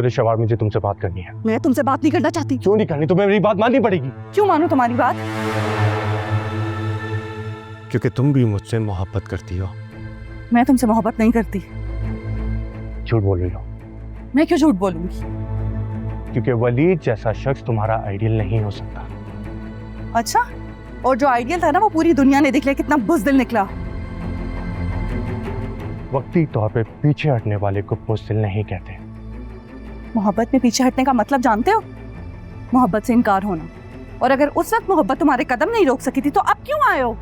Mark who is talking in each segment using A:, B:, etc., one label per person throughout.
A: दुर्शवार, मुझे तुमसे बात करनी है।
B: मैं तुमसे बात नहीं करना चाहती।
A: क्यों नहीं करनी? तुम्हें मेरी बात माननी पड़ेगी।
B: क्यों मानूं तुम्हारी बात?
A: क्योंकि तुम भी मुझसे मोहब्बत करती हो।
B: मैं तुमसे मोहब्बत नहीं करती।
A: झूठ बोल रही हो।
B: मैं क्यों झूठ बोलूंगी?
A: क्योंकि वलीद जैसा शख्स तुम्हारा आइडियल नहीं हो सकता।
B: अच्छा, और जो आइडियल था ना वो पूरी दुनिया ने देख लिया, कितना बुज़दिल निकला।
A: वक्ती तौर पे पीछे हटने वाले को बुज़दिल नहीं कहते।
B: मोहब्बत में पीछे हटने का मतलब जानते हो? मोहब्बत से इनकार होना। और अगर उस वक्त मोहब्बत तुम्हारे कदम नहीं रोक सकी थी तो अब क्यों आए हो?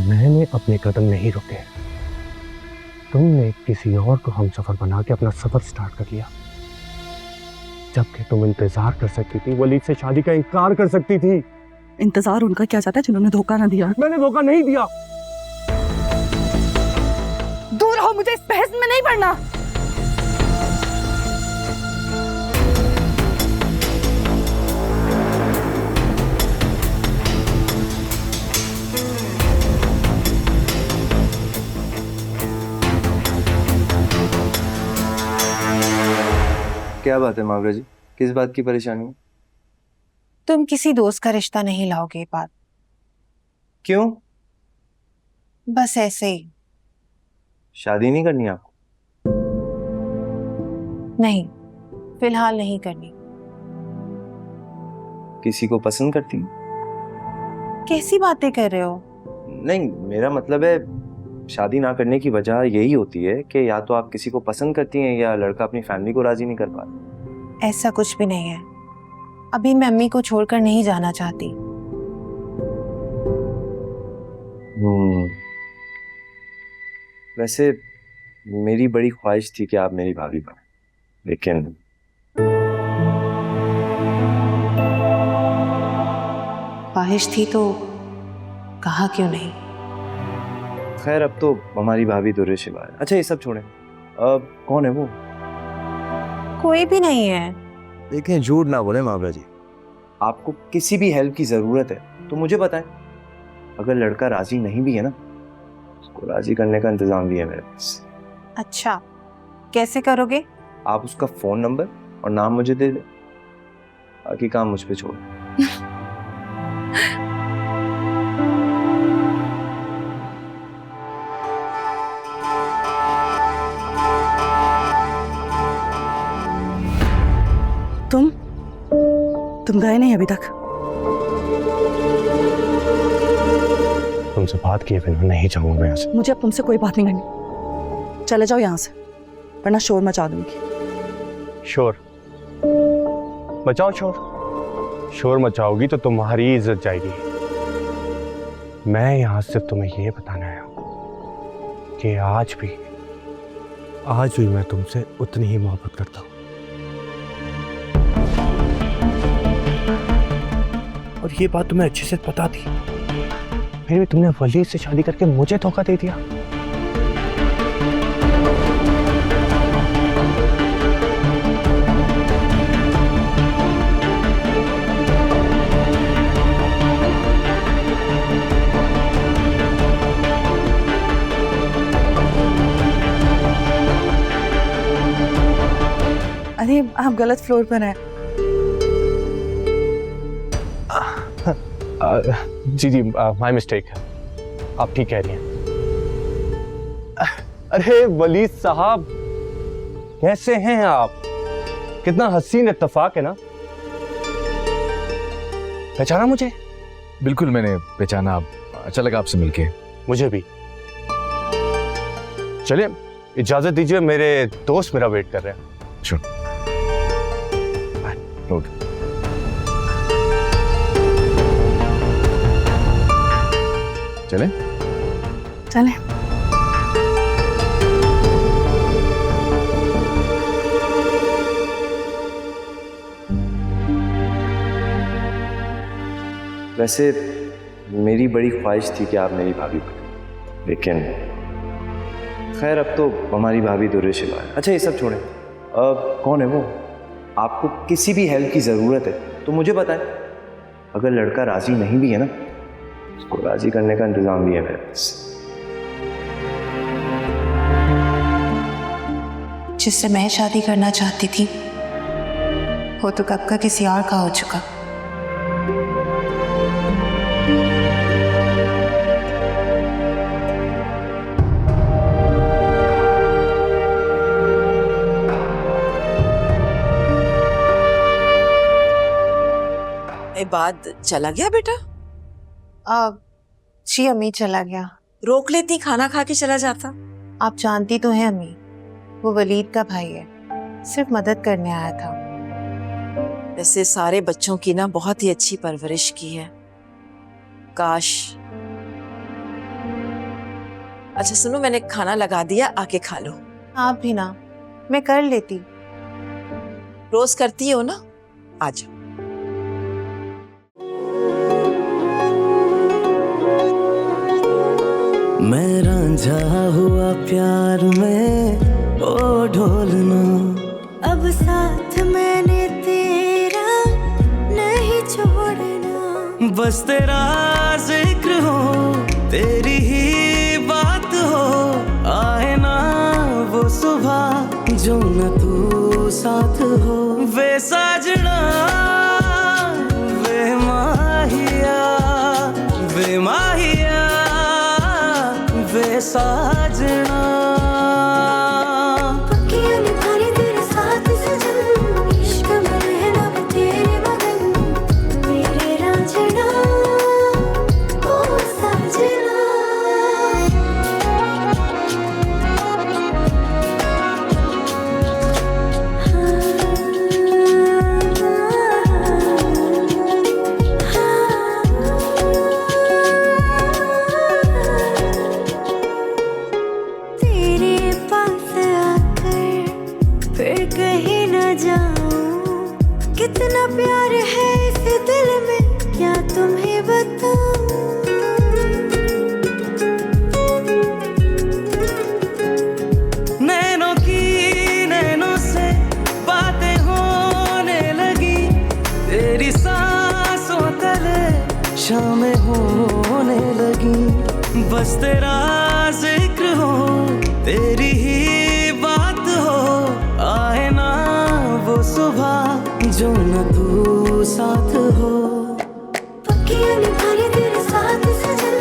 A: मैंने अपने कदम नहीं रोके, तुमने किसी और को हमसफर बना के अपना सफर स्टार्ट कर लिया, जबकि तुम इंतजार कर सकती थी, वलीद से शादी का इनकार कर सकती थी।
B: इंतजार उनका क्या जाता है जिन्होंने धोखा ना दिया।
A: मैंने धोखा नहीं दिया।
B: दूर हो, मुझे इस बहस में नहीं पड़ना।
C: क्या बात है मावरा जी, किस बात की परेशानी है?
D: तुम किसी दोस्त का रिश्ता नहीं लाओगे ये बात।
C: क्यों?
D: बस ऐसे ही।
C: शादी नहीं करनी आपको?
D: नहीं, फिलहाल नहीं करनी।
C: किसी को पसंद करती हैं?
D: कैसी बातें कर रहे हो?
C: नहीं, मेरा मतलब है शादी ना करने की वजह यही होती है कि या तो आप किसी को पसंद करती हैं या लड़का अपनी फैमिली को राजी नहीं कर पा रहा।
D: ऐसा कुछ भी नहीं है। अभी मैं अम्मी को छोड़कर नहीं जाना चाहती।
C: वैसे मेरी बड़ी ख्वाहिश थी कि आप मेरी भाभी बने, लेकिन
D: ख्वाहिश थी तो कहा क्यों नहीं।
C: खैर अब तो हमारी भाभी दुर्रे शिवा है। अच्छा ये सब छोड़ें, अब कौन है वो?
D: कोई भी नहीं है।
C: देखें, झूठ ना बोले मावरा जी, आपको किसी भी हेल्प की जरूरत है तो मुझे बताएं। अगर लड़का राजी नहीं भी है ना, उसको राजी करने का इंतजाम भी है मेरे पास।
D: अच्छा, कैसे करोगे?
C: आप उसका फोन नंबर और नाम मुझे दे दें, बाकी काम मुझ पे छोड़।
B: तुम गए नहीं अभी तक?
A: तुमसे बात किए बिना नहीं जाऊंगा मैं यहाँ से।
B: मुझे अब तुमसे कोई बात नहीं करनी। चले जाओ यहाँ से, वरना शोर मचा दूंगी।
A: शोर मचाओ, शोर मचाओगी तो तुम्हारी इज्जत जाएगी। मैं यहाँ सिर्फ तुम्हें ये बताना आया हूँ कि आज भी मैं तुमसे उतनी ही मोहब्बत करता हूँ। और ये बात तुम्हें अच्छे से पता थी, फिर भी तुमने वलीद से शादी करके मुझे धोखा दे दिया।
B: अरे आप गलत फ्लोर पर हैं।
A: जी माय मिस्टेक। आप ठीक कह रही हैं। अरे वलीद साहब, कैसे हैं आप? कितना हसीन इत्तेफाक है ना। पहचाना मुझे?
E: बिल्कुल मैंने पहचाना। अच्छा लगा आपसे मिलके।
A: मुझे भी। चलिए इजाजत दीजिए, मेरे दोस्त मेरा वेट कर रहे हैं।
E: श्योर। ओके। चलें?
B: चलें।
C: वैसे मेरी बड़ी ख्वाहिश थी कि आप मेरी भाभी बने, लेकिन खैर अब तो हमारी भाभी दुर्रे शिवा है। अच्छा ये सब छोड़ें, अब कौन है वो? आपको किसी भी हेल्प की ज़रूरत है तो मुझे बताएं। अगर लड़का राजी नहीं भी है ना, उसको राजी करने का इंतज़ाम भी है मेरे पास।
D: जिससे मैं शादी करना चाहती थी वो तो कब का किसी और का हो चुका।
F: बाद चला गया बेटा?
D: जी अम्मी चला गया।
F: रोक लेती, खाना खा के चला जाता।
D: आप जानती तो हैं अम्मी, वो वलीद का भाई है, सिर्फ मदद करने आया था।
F: वैसे सारे बच्चों की ना बहुत ही अच्छी परवरिश की है। काश। अच्छा सुनो, मैंने खाना लगा दिया, आके खा लो।
D: आप भी ना, मैं कर लेती।
F: रोज करती हो ना, आ जाओ।
G: मैं रांझा हुआ प्यार में ओ ढोलना,
H: अब साथ मैंने तेरा नहीं छोड़ना।
G: बस तेरा जिक्र हो, तेरी ही बात हो, आए ना वो सुबह जो न तू साथ हो। वे साजना वे माहिया, वे माहिया वे साजना।
H: पक्कियां निभाने तेरे साथ सजन, इश्क में रहना मैं तेरे मगन। मेरे रांझना ओ साजना। तेरे पास आकर फिर कहीं न जाऊं, कितना प्यार है इस दिल में क्या तुम्हें बताऊं।
G: नैनों की नैनों से बातें होने लगी, तेरी सांसों तले शामें होने लगी। बस तेरा जिक्र हो, तेरी ही बात हो, आए ना वो सुबह जो न तू साथ हो।
H: पक्कियां निभाने तेरे साथ सजन,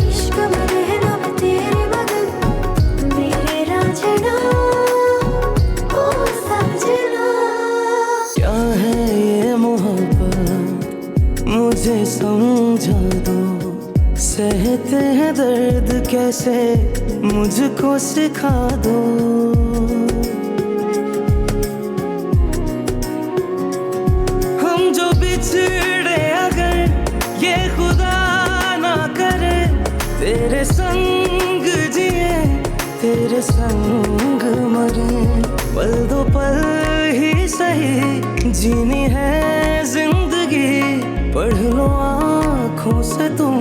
H: इश्क में रहना मैं तेरे मगन। मेरे रांझना ओ साजना।
G: क्या है ये मोहब्बत मुझे समझा दो, सहते हैं दर्द कैसे मुझको सिखा दो। हम जो बिछड़े अगर ये खुदा ना करे, तेरे संग जिए तेरे संग मरे। पल दो पल ही सही जीनी है जिंदगी, पढ़ लो आँखों से तुम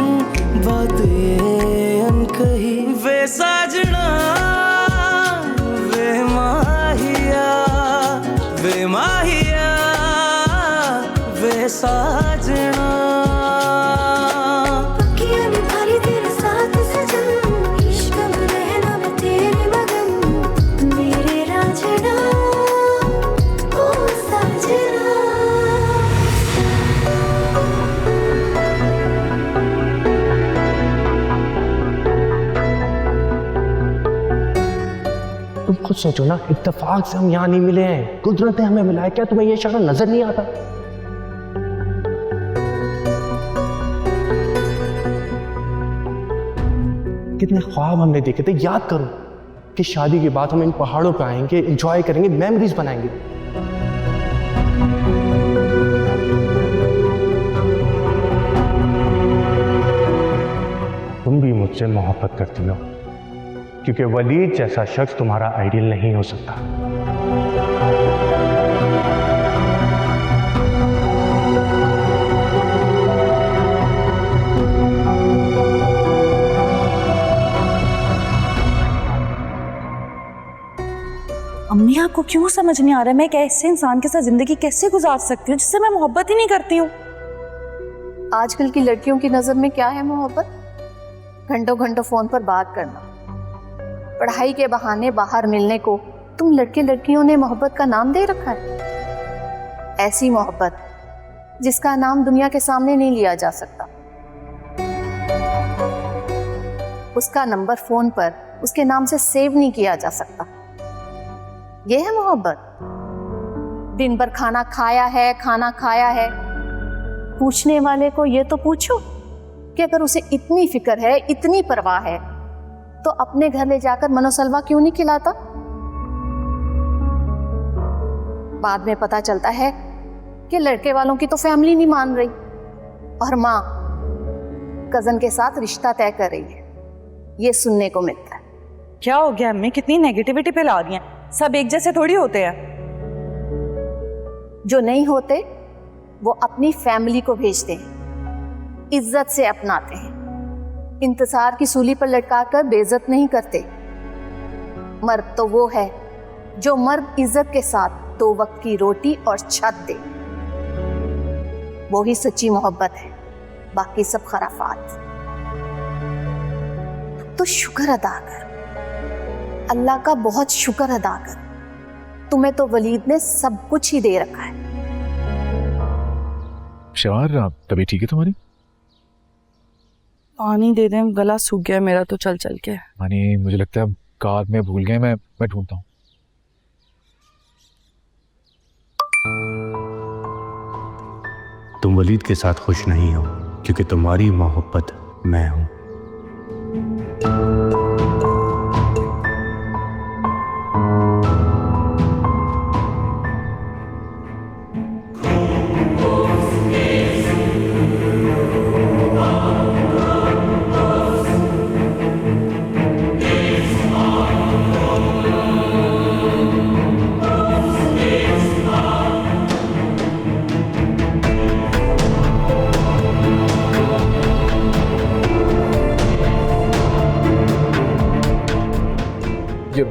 G: बात ये अनकही। वे साजना वे माहिया, वे माहिया वे साजना।
H: पक्कियां निभाने तेरे साथ सजन, इश्क में रहना मैं तेरे मगन। मेरे रांझना ओ साजना।
A: तुम खुद सोचो ना, इत्तेफाक से हम यहाँ नहीं मिले हैं, कुदरत ने हमें मिलाया। क्या तुम्हें ये इशारा नजर नहीं आता? कितने ख्वाब हमने देखे थे, याद करो कि शादी के बाद हम इन पहाड़ों पे आएंगे, एंजॉय करेंगे, मेमोरीज बनाएंगे। तुम भी मुझसे मोहब्बत करती हो, क्योंकि वलीद जैसा शख्स तुम्हारा आइडियल नहीं हो सकता।
B: अम्मी आपको क्यों समझ नहीं आ रहा है मैं एक ऐसे इंसान के साथ जिंदगी कैसे गुजार सकती हूँ जिससे मैं मोहब्बत ही नहीं करती हूँ।
I: आजकल की लड़कियों की नजर में क्या है मोहब्बत? घंटों घंटों फोन पर बात करना, पढ़ाई के बहाने बाहर मिलने को तुम लड़के लड़कियों ने मोहब्बत का नाम दे रखा है। ऐसी मोहब्बत जिसका नाम दुनिया के सामने नहीं लिया जा सकता। उसका नंबर फोन पर उसके नाम से सेव नहीं किया जा सकता। यह है मोहब्बत। दिन भर खाना खाया है। पूछने वाले को यह तो पूछो कि अगर उसे इतनी फिक्र है, इतनी परवाह है, तो अपने घर ले जाकर मनोसलवा क्यों नहीं खिलाता? बाद में पता चलता है कि लड़के वालों की तो फैमिली नहीं मान रही और माँ कजन के साथ रिश्ता तय कर रही है। ये सुनने को मिलता है।
B: क्या हो गया अम्मी, कितनी नेगेटिविटी फैला रही हैं? सब एक जैसे थोड़ी होते हैं।
I: जो नहीं होते वो अपनी फैमिली को भेजते हैं, इज्जत से अपनाते हैं, इंतजार की सूली पर लटकाकर बेइज्जत नहीं करते। मर्द तो वो है जो मर्द इज्जत के साथ 2 वक्त की रोटी और छत दे। वो ही सच्ची मोहब्बत है, बाकी सब खराफात। तो शुक्र अदा कर, अल्लाह का बहुत शुक्र अदा कर। तुम्हें तो वलीद ने सब कुछ ही दे रखा है।
E: शिवार, आप तबीयत ठीक है तुम्हारी?
B: पानी दे दें, गला सूख गया मेरा तो चल चल के।
E: पानी मुझे लगता है कार में भूल गए। मैं ढूंढता हूँ।
A: तुम वलीद के साथ खुश नहीं हो क्योंकि तुम्हारी मोहब्बत मैं हूं।
E: ये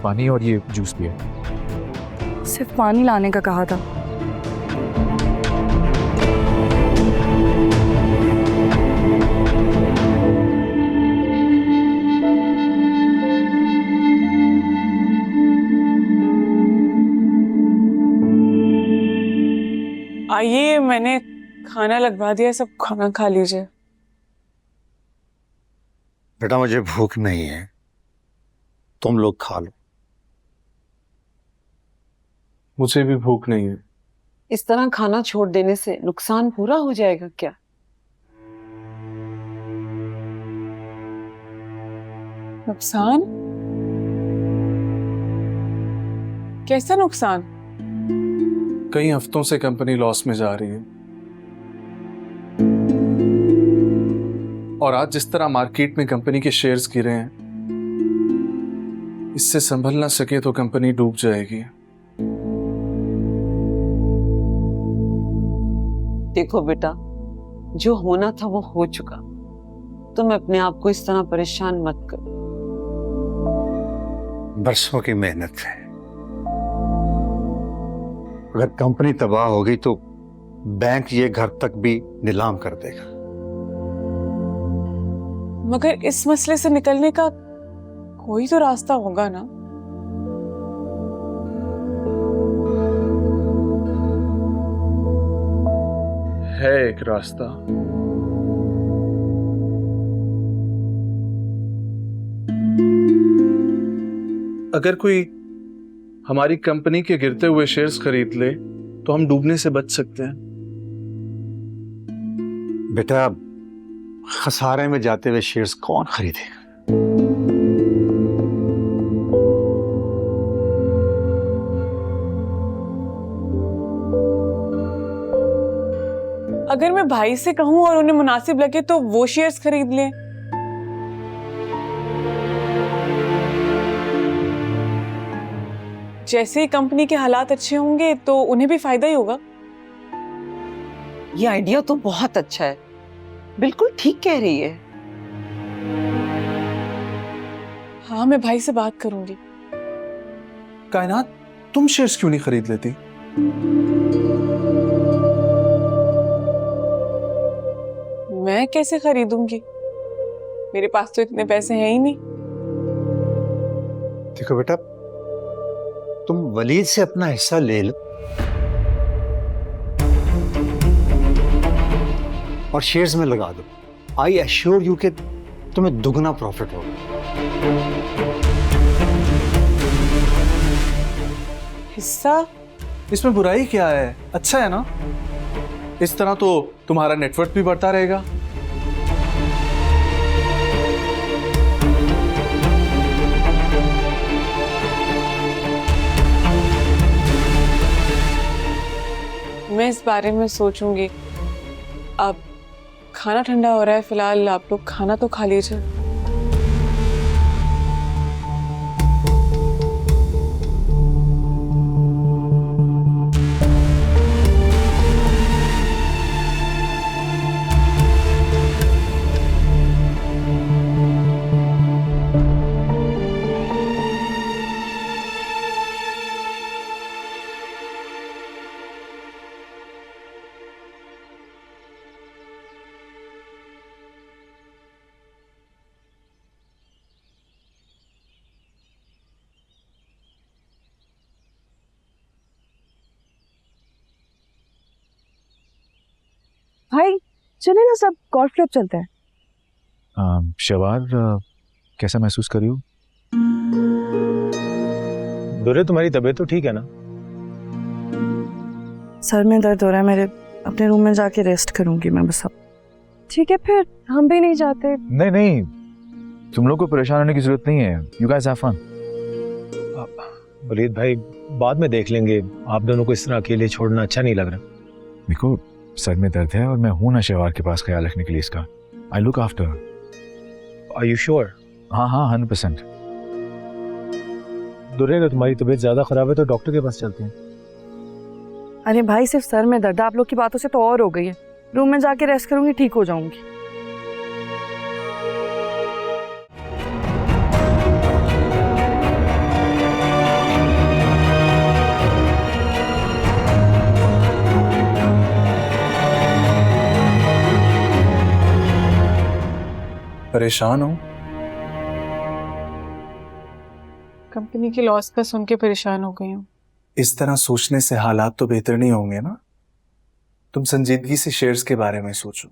E: पानी और ये जूस भी है।
B: सिर्फ पानी लाने का कहा था।
J: आइए, मैंने खाना लगवा दिया, सब खाना खा लीजिए।
K: बेटा मुझे भूख नहीं है, तुम लोग खा लो।
L: मुझे भी भूख नहीं है।
J: इस तरह खाना छोड़ देने से नुकसान पूरा हो जाएगा क्या? नुकसान? कैसा नुकसान?
L: कई हफ्तों से कंपनी लॉस में जा रही है और आज जिस तरह मार्केट में कंपनी के शेयर्स गिरे हैं, इससे संभल ना सके तो कंपनी डूब जाएगी।
J: देखो बेटा, जो होना था वो हो चुका। तुम अपने आप को इस तरह परेशान मत करो।
K: बरसों की मेहनत है। अगर कंपनी तबाह हो गई तो बैंक ये घर तक भी नीलाम कर देगा।
J: मगर इस मसले से निकलने का कोई तो रास्ता होगा ना?
L: है एक रास्ता। अगर कोई हमारी कंपनी के गिरते हुए शेयर्स खरीद ले तो हम डूबने से बच सकते हैं।
K: बेटा, खसारे में जाते हुए शेयर्स कौन खरीदेगा?
J: अगर मैं भाई से कहूं और उन्हें मुनासिब लगे तो वो शेयर्स खरीद लें। जैसे ही कंपनी के हालात अच्छे होंगे तो उन्हें भी फायदा ही होगा। ये आइडिया तो बहुत अच्छा है, बिल्कुल ठीक कह रही है। हाँ, मैं भाई से बात करूंगी।
L: कायनात, तुम शेयर्स क्यों नहीं खरीद लेती?
J: मैं कैसे खरीदूंगी? मेरे पास तो इतने पैसे हैं ही नहीं।
K: देखो बेटा, तुम वलीद से अपना हिस्सा ले लो और शेयर्स में लगा दो। आई एश्योर यू कि तुम्हें दुगना प्रॉफिट होगा।
J: हिस्सा?
L: इसमें बुराई क्या है? अच्छा है ना? इस तरह तो तुम्हारा नेटवर्क भी बढ़ता रहेगा।
J: मैं इस बारे में सोचूंगी। अब खाना ठंडा हो रहा है, फिलहाल आप लोग खाना तो खा लीजिए।
B: भाई चले ना, सब गोल्फ क्लब चलते हैं।
E: शवार, कैसा महसूस कर रही हो?
A: दुर्रे, तुम्हारी तबीयत तो ठीक है ना?
B: सर में दर्द हो रहा है मेरे, अपने रूम में जाके रेस्ट करूंगी मैं बस अब। ठीक है फिर, हम भी नहीं जाते।
E: नहीं नहीं, तुम लोग को परेशान होने की जरूरत नहीं है। You guys have fun.
A: Waleed भाई, बाद में देख लेंगे। आप दोनों को इस तरह अकेले छोड़ना अच्छा नहीं लग रहा।
E: देखो, सर में दर्द है और मैं हूं ना शवार के पास ख्याल रखने के लिए इसका। I look after.
A: Are you sure?
E: हाँ हाँ, 100%।
A: दुर्रे, अगर तुम्हारी तबीयत ज्यादा खराब है तो डॉक्टर के पास चलते हैं।
B: अरे भाई, सिर्फ सर में दर्द, आप लोग की बातों से तो और हो गई है। रूम में जाके रेस्ट करूंगी, ठीक हो जाऊंगी।
L: परेशान हो?
J: कंपनी की लॉस का सुन के परेशान हो गई हूँ।
L: इस तरह सोचने से हालात तो बेहतर नहीं होंगे ना। तुम संजीदगी से शेयर्स के बारे में सोचो।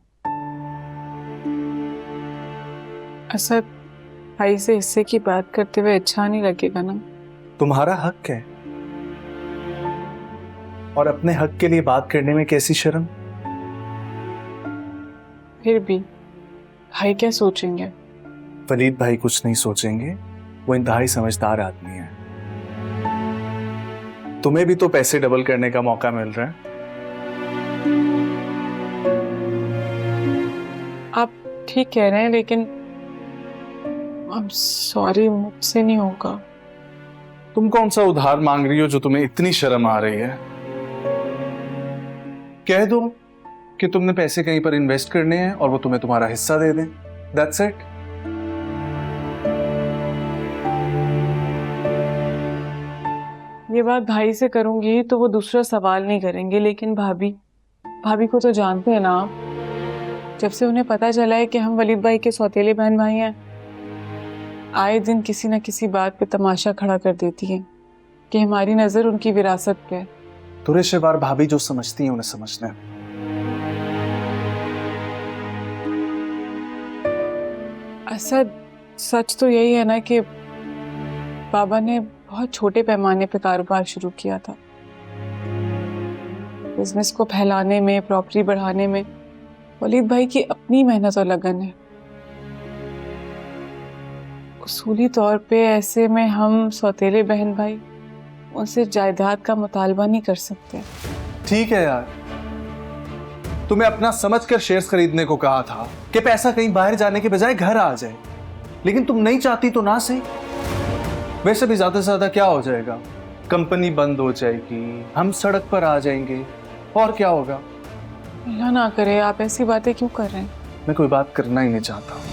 J: असद, भाई से हिस्से की बात करते हुए अच्छा नहीं लगेगा ना?
L: तुम्हारा हक है, और अपने हक के लिए बात करने में कैसी शर्म।
J: फिर भी भाई क्या सोचेंगे?
L: वलीद भाई कुछ नहीं सोचेंगे, वो इंतहाई समझदार आदमी है। तुम्हें भी तो पैसे डबल करने का मौका मिल रहा है।
J: आप ठीक कह रहे हैं, लेकिन I'm sorry, मुझसे नहीं होगा।
L: तुम कौन सा उधार मांग रही हो जो तुम्हें इतनी शर्म आ रही है? कह दो कि तुमने पैसे कहीं पर इन्वेस्ट करने हैं और वो तुम्हें तुम्हारा हिस्सा दे दें। That's it।
J: ये बात भाई से करूंगी तो वो दूसरा सवाल नहीं करेंगे, लेकिन भाभी को तो जानते हैं ना आप। जब से उन्हें पता चला है कि हम वलीद भाई के सौतेले बहन भाई हैं, आए दिन किसी न किसी बात पे तमाशा खड़ा कर देती है कि हमारी नजर उनकी विरासत पे है।
L: तुरेश बार भाभी जो समझती है उन्हें समझना है।
J: असद, सच तो यही है ना कि बाबा ने बहुत छोटे पैमाने पे कारोबार शुरू किया था। बिजनेस को फैलाने में, प्रॉपर्टी बढ़ाने में वलीद भाई की अपनी मेहनत और लगन है। उसूली तौर पे ऐसे में हम सौतेले बहन भाई उनसे जायदाद का मुतालबा नहीं कर सकते।
L: ठीक है यार, तुम्हें अपना समझकर शेयर्स खरीदने को कहा था कि पैसा कहीं बाहर जाने के बजाय घर आ जाए, लेकिन तुम नहीं चाहती तो ना सही। वैसे भी ज्यादा से ज्यादा क्या हो जाएगा? कंपनी बंद हो जाएगी, हम सड़क पर आ जाएंगे, और क्या होगा?
J: अल्लाह ना करे, आप ऐसी बातें क्यों कर रहे हैं?
L: मैं कोई बात करना ही नहीं चाहता।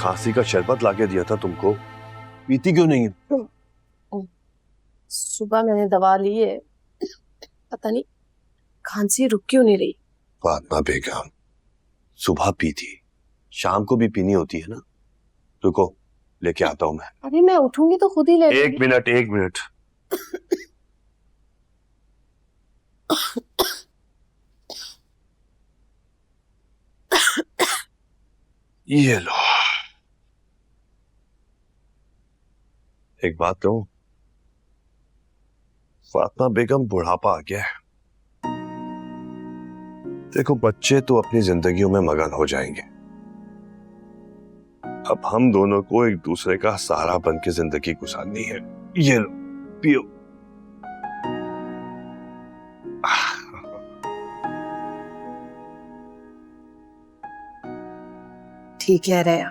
C: खांसी का शरबत लाके दिया था तुमको, पीती क्यों नहीं?
I: सुबह मैंने दवा ली है, पता नहीं खांसी रुक क्यों नहीं रही।
C: फातिमा बेगम, सुबह पी थी, शाम को भी पीनी होती है ना। रुको, लेके आता हूं मैं।
I: अरे मैं उठूंगी तो खुद ही ले
C: एक मिनट, एक मिनट। ये लो। एक बात कहूं, फातिमा बेगम, बुढ़ापा आ गया है। देखो, बच्चे तो अपनी जिंदगियों में मगन हो जाएंगे, अब हम दोनों को एक दूसरे का सहारा बन के जिंदगी गुजारनी है। ये लो, पियो।
I: ठीक है रया।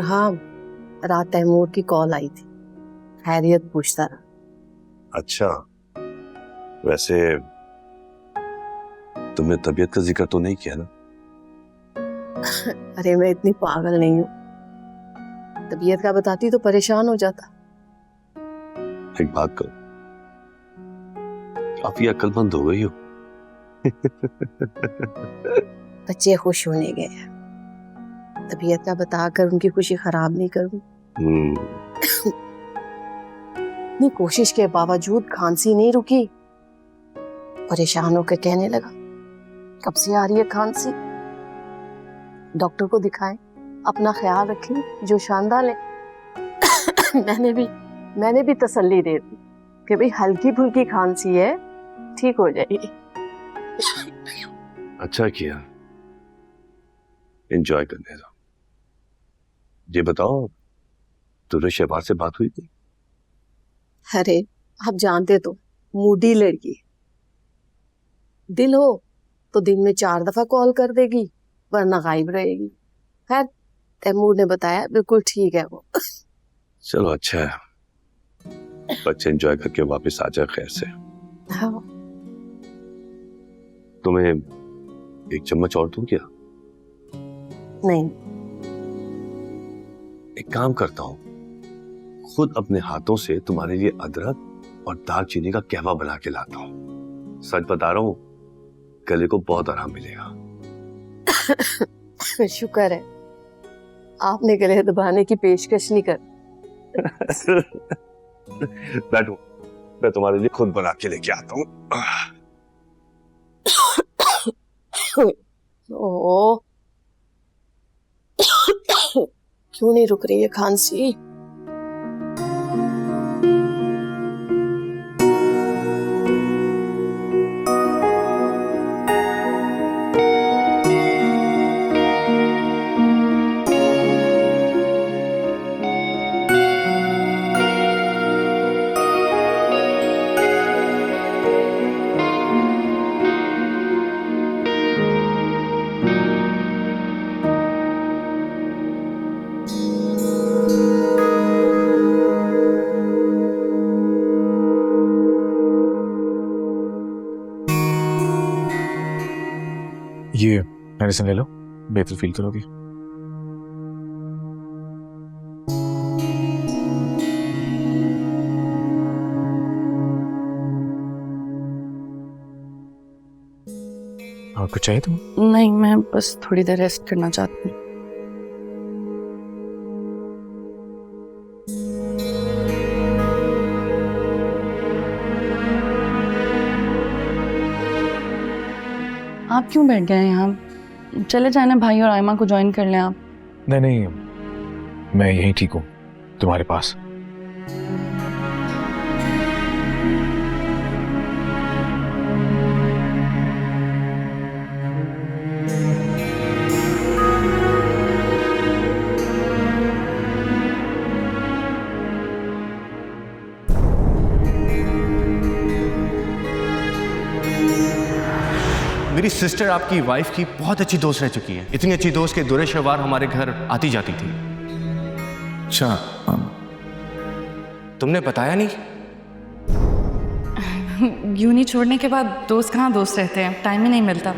I: हाँ, रात तैमूर की कॉल आई थी, खैरियत पूछता रहा।
C: अच्छा, वैसे तुमने तबीयत का जिक्र तो नहीं किया ना?
I: अरे मैं इतनी पागल नहीं हूँ, तबीयत का बताती तो परेशान हो जाता।
C: एक बात करो, काफी अक्लमंद हो गई हो।
I: बच्चे खुश होने गए हैं, तबीयत का बताकर उनकी खुशी खराब नहीं करूँ। इतनी कोशिश के बावजूद खांसी नहीं रुकी, परेशान होकर कहने लगा, कब से आ रही है खांसी, डॉक्टर को दिखाएं, अपना ख्याल रखें, जो शानदार ले। मैंने भी तसल्ली दे दी कि भाई हल्की फुल्की खांसी है, ठीक हो जाएगी।
C: अच्छा किया, एंजॉय करने दो। ये बताओ, तुझे शहबाज से बात हुई थी?
I: अरे आप जानते तो, मूडी लड़की, दिल हो तो दिन में 4 दफा कॉल कर देगी, वरना गायब रहेगी। खैर, तैमूर ने बताया बिल्कुल ठीक है वो।
C: चलो अच्छा है, बच्चे एंजॉय करके वापस आ जाए खैर से।
I: हाँ।
C: तुम्हें एक चम्मच और दूं क्या?
I: नहीं।
C: एक काम करता हूं, खुद अपने हाथों से तुम्हारे लिए अदरक और दालचीनी का कहवा बना के लाता हूं। सच बता रहा हूं, गले को बहुत आराम मिलेगा।
I: शुक्र है आपने गले दबाने की पेशकश नहीं कर।
C: बैठो, मैं तुम्हारे लिए खुद बना के लेके आता हूँ।
I: ओ, क्यों नहीं रुक रही है खांसी?
E: ये मेडिसिन ले लो, बेहतर फील करोगे। और कुछ चाहिए तुम?
B: नहीं, मैं बस थोड़ी देर रेस्ट करना चाहती हूँ। आप क्यों बैठ गए हैं यहाँ? चले जाए ना, भाई और आयमा को ज्वाइन कर लें आप।
E: नहीं नहीं, मैं यहीं ठीक हूँ तुम्हारे पास।
A: मेरी सिस्टर आपकी वाइफ की बहुत अच्छी दोस्त रह चुकी है, इतनी अच्छी दोस्त के दुरे शवार हमारे घर आती जाती थी।
E: अच्छा,
A: तुमने बताया नहीं?
B: यूनी छोड़ने के बाद दोस्त कहाँ दोस्त रहते हैं, टाइम ही नहीं मिलता।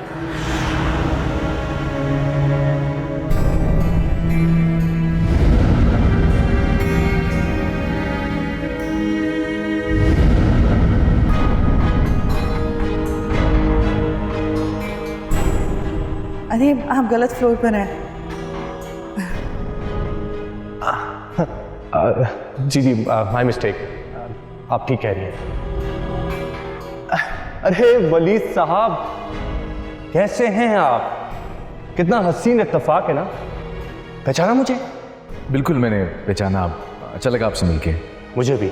B: अरे आप गलत फ्लोर पर हैं।
A: जी जी, माय मिस्टेक, आप ठीक कह रही हैं। अरे वलीद साहब, कैसे हैं आप? कितना हसीन इत्तेफाक है ना। पहचाना मुझे?
E: बिल्कुल मैंने पहचाना। आप, अच्छा लगा आपसे मिलके।
A: मुझे भी।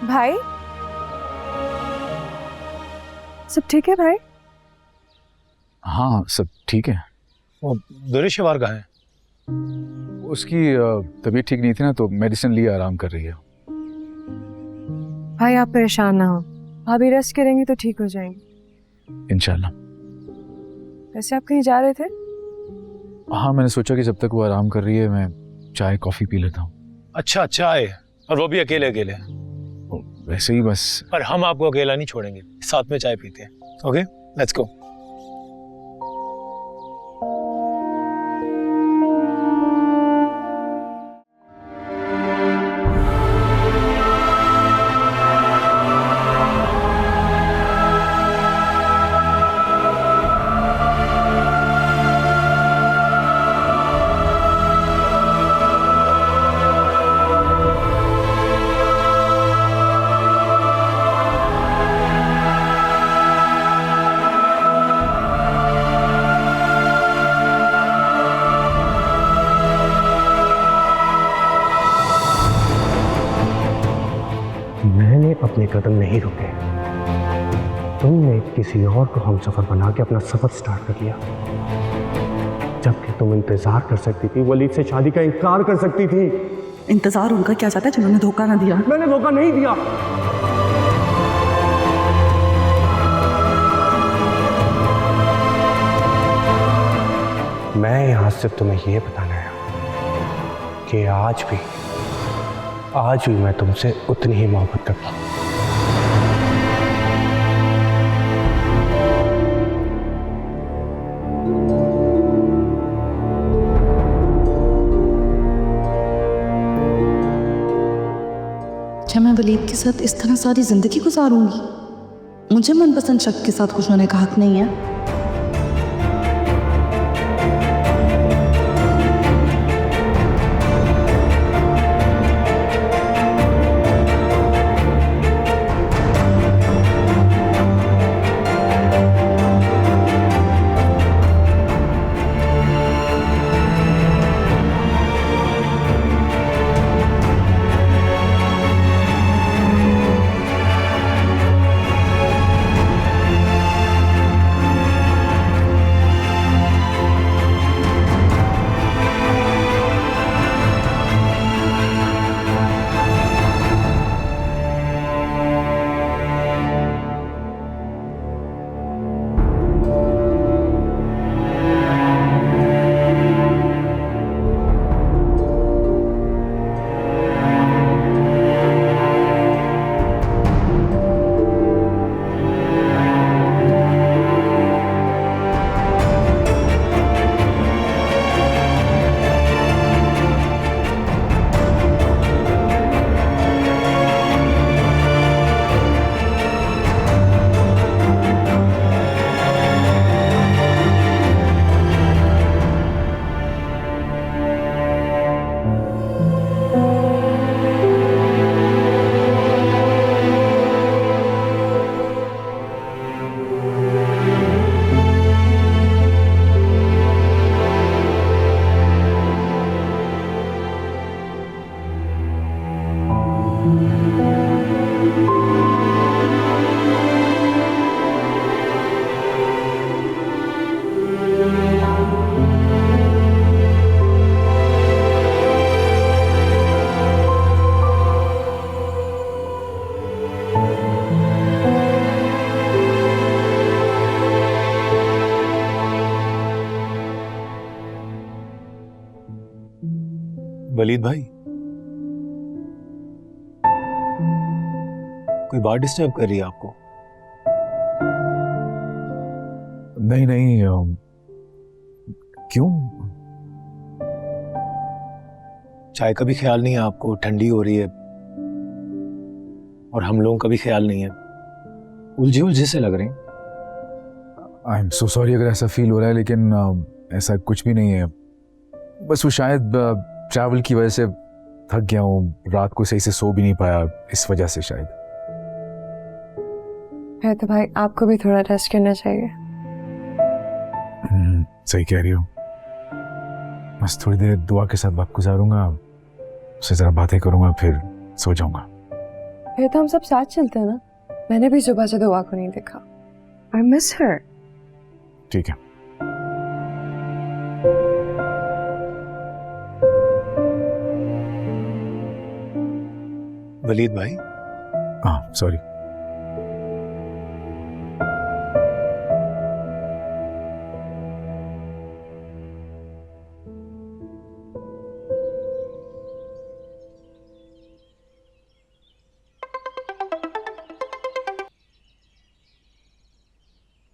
B: भाई, सब ठीक है भाई?
E: हाँ सब ठीक है।
A: दुरेशवार कहाँ है?
E: उसकी तबीयत ठीक नहीं थी ना, तो मेडिसिन लिए आराम कर रही है।
J: भाई आप परेशान ना हो, भाभी रेस्ट करेंगी तो ठीक हो जाएंगी
E: इंशाल्लाह।
J: वैसे आप कहीं जा रहे थे?
E: हाँ मैंने सोचा कि जब तक वो आराम कर रही है मैं चाय कॉफ़ी पी लेता हूँ।
M: अच्छा, चाय, और वो भी अकेले अकेले?
E: वैसे ही बस।
M: पर हम आपको अकेला नहीं छोड़ेंगे, साथ में चाय पीते हैं। Okay, let's go.
A: मैंने अपने कदम नहीं रुके। तुमने किसी और को हमसफर बना के अपना सफर स्टार्ट कर लिया, जबकि तुम इंतजार कर सकती थी, वलीद से शादी का इनकार कर सकती थी।
B: इंतजार उनका क्या चाहता है जिन्होंने धोखा ना दिया?
A: मैंने धोखा नहीं दिया। मैं यहां सिर्फ तुम्हें यह बताना आया कि आज भी मैं तुमसे उतनी ही मोहब्बत करता हूं।
N: क्या मैं वलीद के साथ इस तरह सारी जिंदगी गुजारूंगी? मुझे मनपसंद शख्स के साथ खुश होने का हक नहीं है।
E: वलीद भाई,
M: कोई बात डिस्टर्ब कर रही है आपको?
E: नहीं नहीं, क्यों?
M: चाय का भी ख्याल नहीं है आपको? ठंडी हो रही है और हम लोगों का भी ख्याल नहीं है। उलझे उलझे से लग रहे हैं।
E: आई एम सो सॉरी अगर ऐसा फील हो रहा है, लेकिन ऐसा कुछ भी नहीं है। बस वो शायद ट्रैवल की वजह से थक गया हूँ, रात को सही से सो भी नहीं पाया, इस वजह से शायद।
J: है तो भाई आपको भी थोड़ा रेस्ट करना चाहिए।
E: सही कह रही हो। बस थोड़ी देर दुआ के साथ वक्त गुजारूंगा, उससे जरा बातें करूंगा, फिर सो जाऊंगा।
J: फिर तो हम सब साथ चलते हैं ना। मैंने भी सुबह से दुआ को नहीं देखा। I miss her.
E: ठीक है।
M: वलीद भाई,
E: हाँ सॉरी।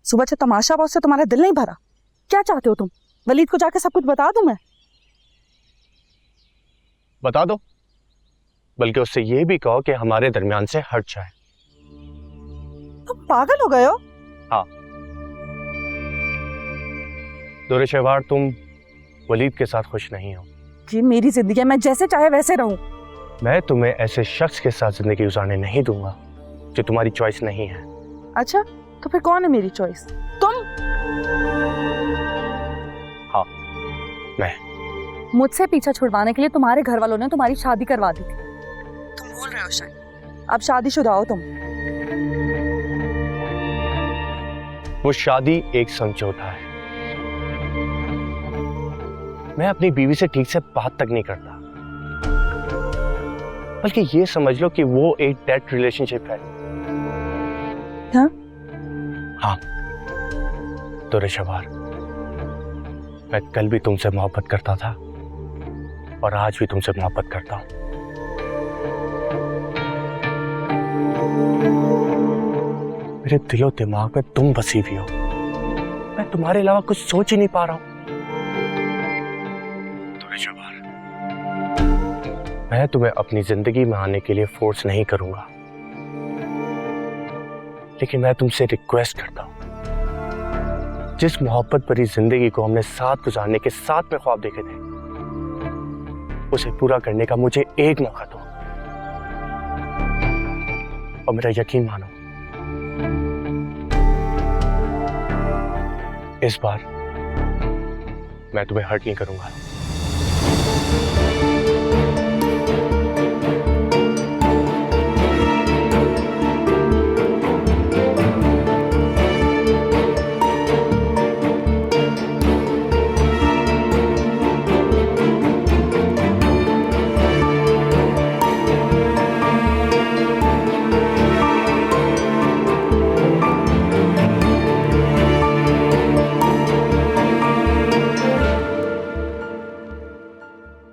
B: सुबह से तमाशा बहुत से तुम्हारा दिल नहीं भरा? क्या चाहते हो तुम? वलीद को जाके सब कुछ बता दूं मैं?
A: बता दो, बल्कि उससे ये भी कहो कि हमारे दरमियान से हट जाए।
B: तुम पागल हो गए हो?
A: हाँ दुर्रे शहवार, तुम वलीद के साथ खुश नहीं हो।
B: जी मेरी जिंदगी है, मैं जैसे चाहे वैसे रहूं।
A: मैं तुम्हें ऐसे शख्स के साथ जिंदगी गुजारने नहीं दूंगा जो तुम्हारी चॉइस नहीं है।
B: अच्छा तो फिर कौन है मेरी चॉइस? तुम?
A: हाँ मैं।
B: मुझसे पीछा छुड़वाने के लिए तुम्हारे घर वालों ने तुम्हारी शादी करवा दी थी। तुम भूल रहे हो शायद। अब शादीशुदा हो तुम।
A: वो शादी एक समझौता है। मैं अपनी बीवी से ठीक से बात तक नहीं करता, बल्कि ये समझ लो कि वो एक डेड रिलेशनशिप है।
B: हाँ?
A: हाँ दुर्रे शहवार, मैं कल भी तुमसे मोहब्बत करता था और आज भी तुमसे मोहब्बत करता हूं। मेरे दिलो दिमाग में तुम बसी हुई हो। मैं तुम्हारे अलावा कुछ सोच ही नहीं पा रहा हूं। दुर्रे शहवार, मैं तुम्हें अपनी जिंदगी में आने के लिए फोर्स नहीं करूंगा, लेकिन मैं तुमसे रिक्वेस्ट करता हूं, जिस मोहब्बत भरी जिंदगी को हमने साथ गुजारने के साथ में ख्वाब देखे थे, उसे पूरा करने का मुझे एक मौका दो। और मेरा यकीन मानो, इस बार मैं तुम्हें हर्ट नहीं करूंगा।